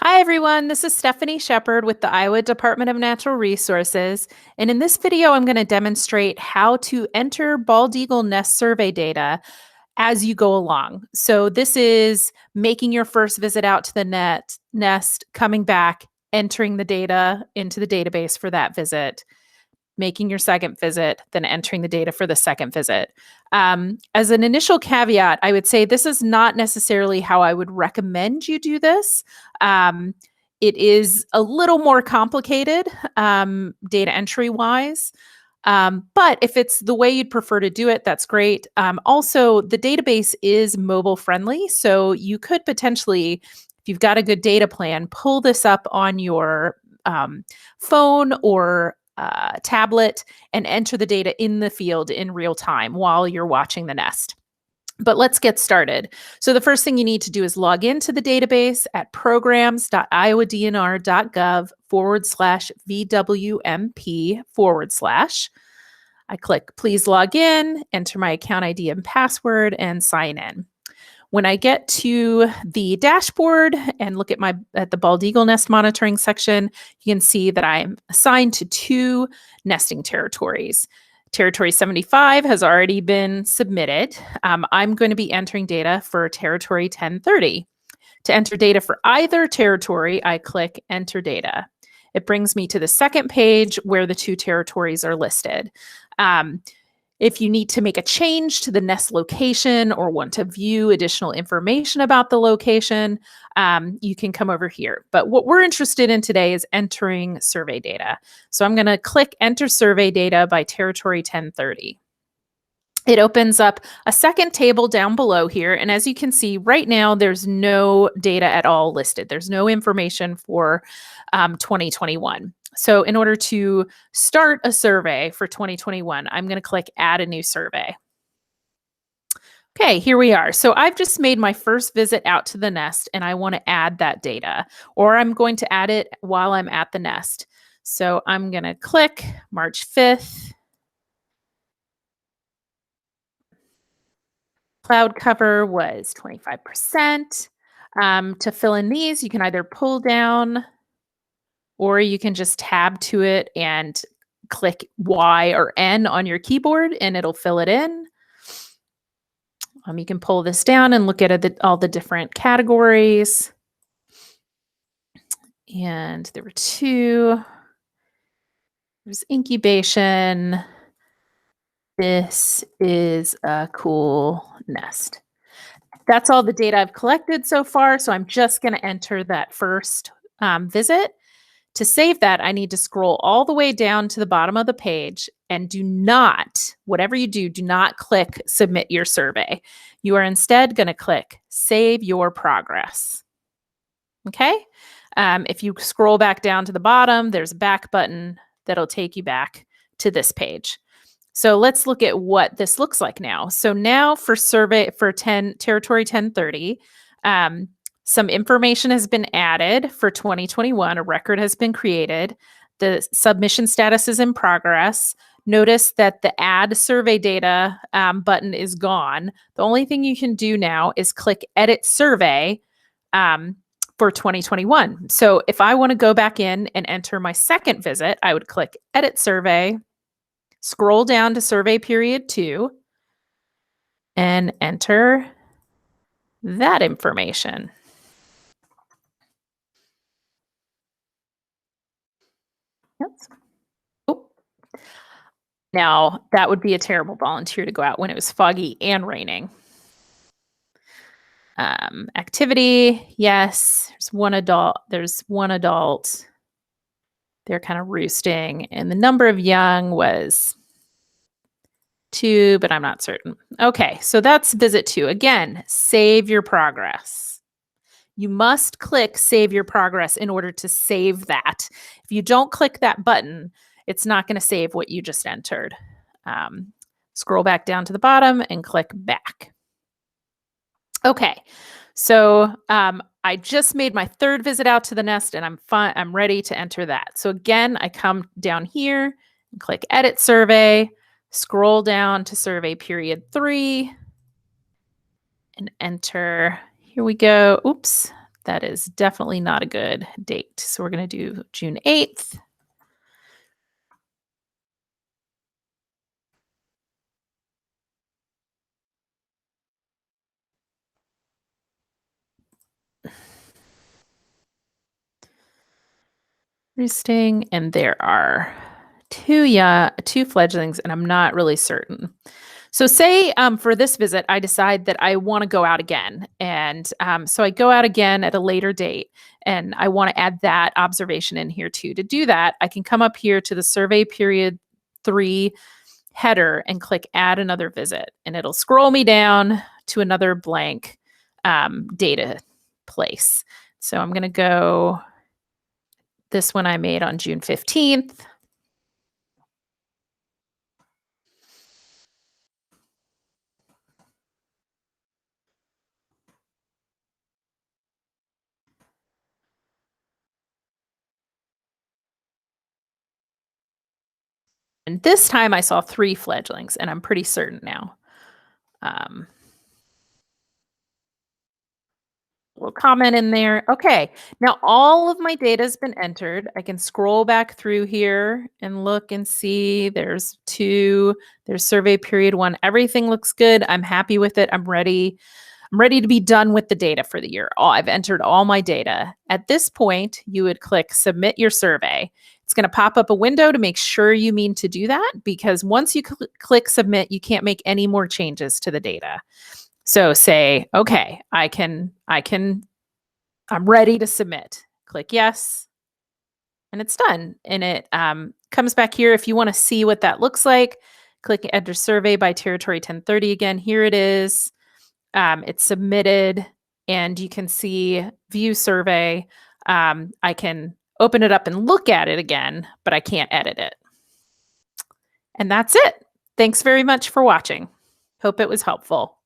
Hi, everyone. This is Stephanie Shepard with the Iowa Department of Natural Resources. And in this video, I'm going to demonstrate how to enter bald eagle nest survey data as you go along. So this is making your first visit out to the nest, coming back, entering the data into the database for that visit, making your second visit, then entering the data for the second visit. As an initial caveat, I would say this is not necessarily how I would recommend you do this. It is a little more complicated data entry wise. But if it's the way you'd prefer to do it, that's great. Also, the database is mobile friendly. So you could potentially, if you've got a good data plan, pull this up on your phone or tablet and enter the data in the field in real time while you're watching the nest. But let's get started. So the first thing you need to do is log into the database at programs.iowadnr.gov/VWMP/. I click please log in, enter my account ID and password, and sign in. When I get to the dashboard and look at the bald eagle nest monitoring section, you can see that I'm assigned to 2 nesting territories. Territory 75 has already been submitted. I'm going to be entering data for territory 1030. To enter data for either territory, I click enter data. It brings me to the second page where the 2 territories are listed. If you need to make a change to the nest location or want to view additional information about the location, you can come over here. But what we're interested in today is entering survey data. So I'm going to click Enter Survey Data by Territory 1030. It opens up a second table down below here. And as you can see, right now, there's no data at all listed. There's no information for 2021. So in order to start a survey for 2021, I'm going to click Add a new survey. Okay, here we are. So I've just made my first visit out to the nest and I want to add that data, or I'm going to add it while I'm at the nest. So I'm going to click March 5th. Cloud cover was 25%. To fill in these, you can either pull down or you can just tab to it and click Y or N on your keyboard and it'll fill it in. You can pull this down and look at all the different categories. And there were 2. There's incubation. This is a cool nest. That's all the data I've collected so far. So I'm just going to enter that first visit. To save that, I need to scroll all the way down to the bottom of the page and do not, whatever you do not click Submit Your Survey. You are instead going to click Save Your Progress. Okay? If you scroll back down to the bottom, there's a back button that'll take you back to this page. So let's look at what this looks like now. So now for Territory 1030, some information has been added for 2021. A record has been created. The submission status is in progress. Notice that the Add Survey Data button is gone. The only thing you can do now is click Edit Survey for 2021. So if I want to go back in and enter my second visit, I would click Edit Survey, scroll down to Survey Period 2, and enter that information. Yes. Oh. Now, that would be a terrible volunteer to go out when it was foggy and raining. Activity, yes. There's one adult. They're kind of roosting. And the number of young was 2, but I'm not certain. Okay, so that's visit 2. Again, save your progress. You must click Save Your Progress in order to save that. If you don't click that button, it's not going to save what you just entered. Scroll back down to the bottom and click Back. Okay, so I just made my third visit out to the nest and I'm ready to enter that. So again, I come down here and click Edit Survey, scroll down to Survey Period 3, and enter. Here we go. Oops, That is definitely not a good date. So we're going to do June 8th. Roosting, and there are two fledglings, and I'm not really certain. So say for this visit, I decide that I want to go out again. And so I go out again at a later date, and I want to add that observation in here too. To do that, I can come up here to the survey period 3 header and click add another visit, and it'll scroll me down to another blank data place. So I'm going to go this one I made on June 15th. And this time I saw 3 fledglings, and I'm pretty certain now. Um, little comment in there. Okay, now all of my data has been entered. I can scroll back through here and look and see there's 2, there's survey period 1. Everything looks good. I'm happy with it. I'm ready. I'm ready to be done with the data for the year. I've entered all my data. At this point, you would click submit your survey. It's going to pop up a window to make sure you mean to do that, because once you click submit, you can't make any more changes to the data. So say, okay, I'm ready to submit. Click yes, and it's done. And it comes back here. If you want to see what that looks like, click enter survey by territory 1030 again. Here it is. It's submitted, and you can see view survey. I can open it up and look at it again, but I can't edit it. And that's it. Thanks very much for watching. Hope it was helpful.